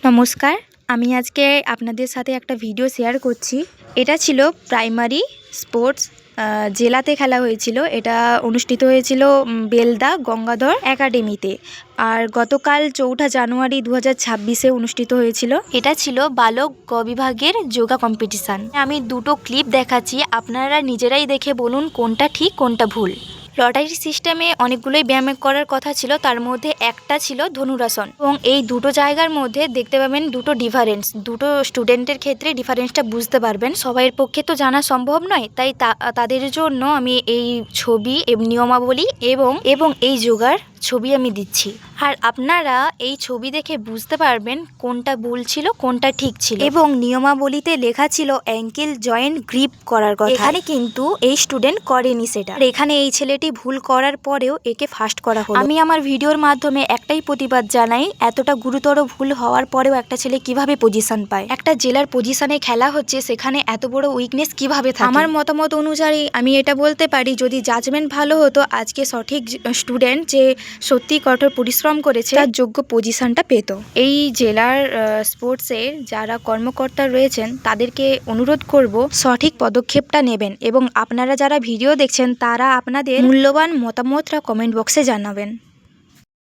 নমস্কার, আমি আজকে আপনাদের সাথে একটা ভিডিও শেয়ার করছি। এটা ছিল প্রাইমারি স্পোর্টস জেলাতে খেলা হয়েছিল। এটা অনুষ্ঠিত হয়েছিল বেলদা গঙ্গাধর একাডেমিতে। আর গতকাল 4 জানুয়ারি 2026-এ অনুষ্ঠিত হয়েছিল। এটা ছিল বালক গ বিভাগের যোগা কম্পিটিশান। আমি দুটো ক্লিপ দেখাচ্ছি, আপনারা নিজেরাই দেখে বলুন কোনটা ঠিক কোনটা ভুল। লটারি সিস্টেমে অনেকগুলোই ব্যায়াম করার কথা ছিল, তার মধ্যে একটা ছিল ধনুরাসন। এবং এই দুটো জায়গার মধ্যে দেখতে পাবেন দুটো ডিফারেন্স। দুটো স্টুডেন্টের ক্ষেত্রে ডিফারেন্সটা বুঝতে পারবেন। সবাইয়ের পক্ষে তো জানা সম্ভব নয়, তাই তাদের জন্য আমি এই ছবি নিয়মাবলী এবং এই যোগার ছবি আমি দিচ্ছি। আর আপনারা এই ছবি দেখে বুঝতে পারবেন কোনটা ভুল ছিল কোনটা ঠিক ছিল। এবং নিয়মাবলীতে লেখা ছিল অ্যাঙ্কেল জয়েন্ট গ্রিপ করার কথা, এখানে কিন্তু এই স্টুডেন্ট করেনি সেটা। আর এখানে এই ছেলেটি ভুল করার পরেও একে ফার্স্ট করা হলো। আমি আমার ভিডিওর মাধ্যমে একটাই প্রতিবাদ জানাই, এতটা গুরুতর ভুল হওয়ার পরেও একটা ছেলে কিভাবে পজিশন পায়। একটা জেলার পজিশনে খেলা হচ্ছে, সেখানে এত বড় উইকনেস কিভাবে থাকে। আমার মতামত অনুযায়ী আমি এটা বলতে পারি, যদি জাজমেন্ট ভালো হতো, আজকে সঠিক স্টুডেন্ট যে সত্যি কঠোর পরিশ্রম করেছে তার যোগ্য পজিশনটা পেত। এই জেলার স্পোর্টসের যারা কর্মকর্তা রয়েছেন তাদেরকে অনুরোধ করব সঠিক পদক্ষেপটা নেবেন, এবং আপনারা যারা ভিডিও দেখছেন তারা আপনাদের মূল্যবান মতামতটা কমেন্ট বক্সে জানাবেন।